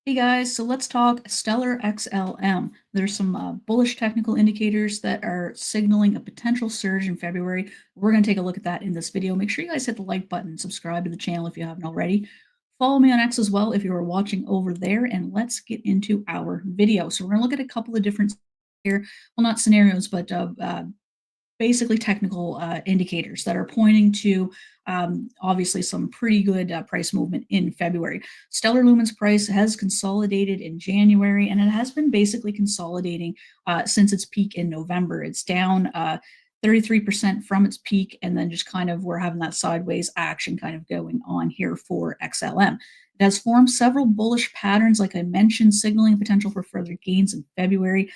Hey guys, so let's talk Stellar XLM. There's some bullish technical indicators that are signaling a potential surge in February. We're going to take a look at that in this video. Make sure you guys hit the like button, subscribe to the channel if you haven't already. Follow me on X as well if you are watching over there, and let's get into our video. So we're going to look at a couple of different here, well, not scenarios, but basically technical indicators that are pointing to obviously some pretty good price movement in February. Stellar Lumen's price has consolidated in January, and it has been basically consolidating since its peak in November. It's down 33% from its peak, and then just kind of we're having that sideways action kind of going on here for XLM. It has formed several bullish patterns, like I mentioned, signaling potential for further gains in February.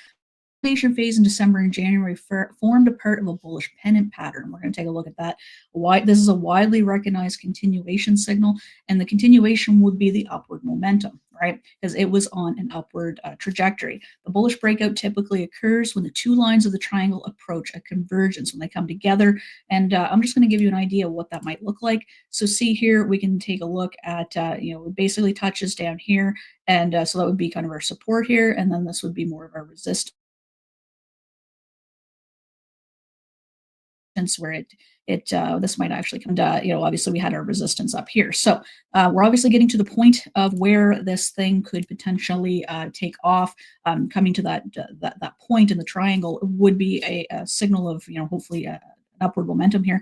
Phase in December and January formed a part of a bullish pennant pattern. We're going to take a look at that. Why this is a widely recognized continuation signal, and the continuation would be the upward momentum, right? Because it was on an upward trajectory. The bullish breakout typically occurs when the two lines of the triangle approach a convergence, when they come together. And I'm just going to give you an idea of what that might look like. So see here, we can take a look at, it basically touches down here. And so that would be kind of our support here. And then this would be more of our resistance, where this might actually come to, obviously we had our resistance up here. So we're obviously getting to the point of where this thing could potentially take off. Coming to that point in the triangle would be a signal of, hopefully an upward momentum here.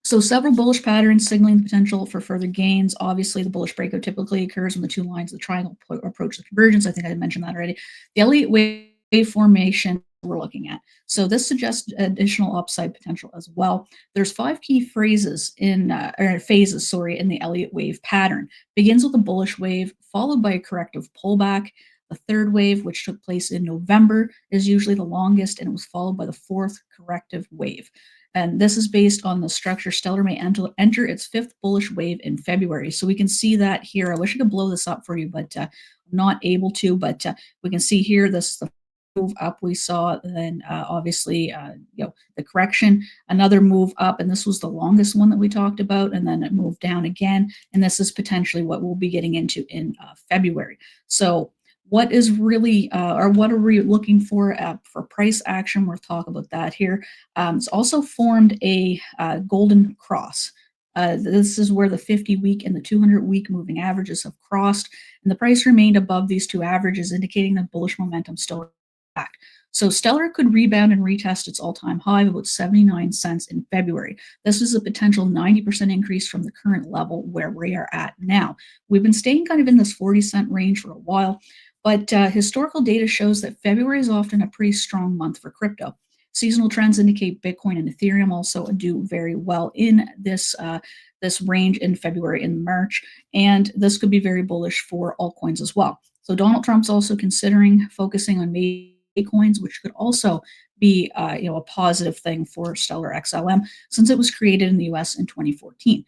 So several bullish patterns signaling the potential for further gains. Obviously, the bullish breakout typically occurs when the two lines of the triangle approach the convergence. I think I mentioned that already. The Elliott wave formation we're looking at. So this suggests additional upside potential as well. There's 5 key phases in the Elliott wave pattern. Begins with a bullish wave, followed by a corrective pullback. The third wave, which took place in November, is usually the longest, and it was followed by the fourth corrective wave. And this is based on the structure. Stellar may enter its 5th bullish wave in February. So we can see that here. I wish I could blow this up for you, but I'm not able to. But we can see here, this is the move up we saw, then obviously the correction, another move up, and this was the longest one that we talked about, and then it moved down again, and this is potentially what we'll be getting into in February. So what is really or what are we looking for price action? We'll talk about that here. It's also formed a golden cross. This is where the 50-week and the 200-week moving averages have crossed, and the price remained above these two averages, indicating that bullish momentum still back. So Stellar could rebound and retest its all-time high of about 79 cents in February. This is a potential 90% increase from the current level where we are at now. We've been staying kind of in this 40-cent range for a while, but historical data shows that February is often a pretty strong month for crypto. Seasonal trends indicate Bitcoin and Ethereum also do very well in this range in February and March, and this could be very bullish for altcoins as well. So Donald Trump's also considering focusing on coins, which could also be a positive thing for Stellar XLM since it was created in the US in 2014.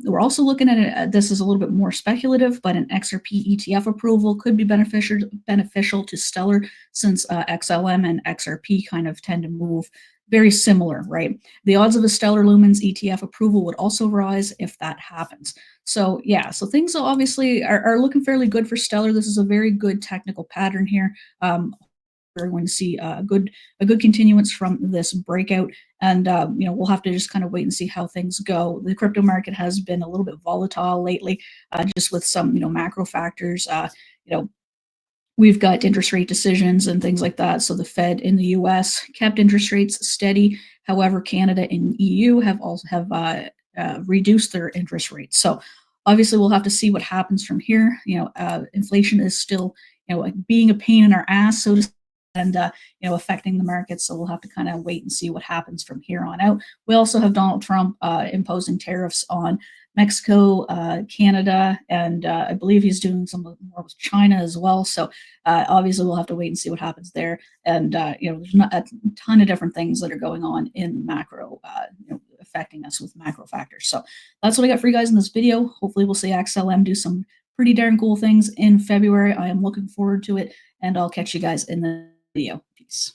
We're also looking at this is a little bit more speculative, but an XRP ETF approval could be beneficial to Stellar since XLM and XRP kind of tend to move very similar, right? The odds of a Stellar Lumens ETF approval would also rise if that happens. So yeah, so things obviously are looking fairly good for Stellar. This is a very good technical pattern here. We're going to see a good continuance from this breakout, and we'll have to just kind of wait and see how things go. The crypto market has been a little bit volatile lately, just with some macro factors. We've got interest rate decisions and things like that. So the Fed in the U.S. kept interest rates steady. However, Canada and EU have reduced their interest rates. So obviously, we'll have to see what happens from here. Inflation is still being a pain in our ass, so to speak, and affecting the market. So we'll have to kind of wait and see what happens from here on out. We also have Donald Trump imposing tariffs on Mexico, Canada, and I believe he's doing some more with China as well. So obviously we'll have to wait and see what happens there. And there's not a ton of different things that are going on in macro, affecting us with macro factors. So that's what I got for you guys in this video. Hopefully we'll see XLM do some pretty darn cool things in February. I am looking forward to it, and I'll catch you guys in the video. Peace.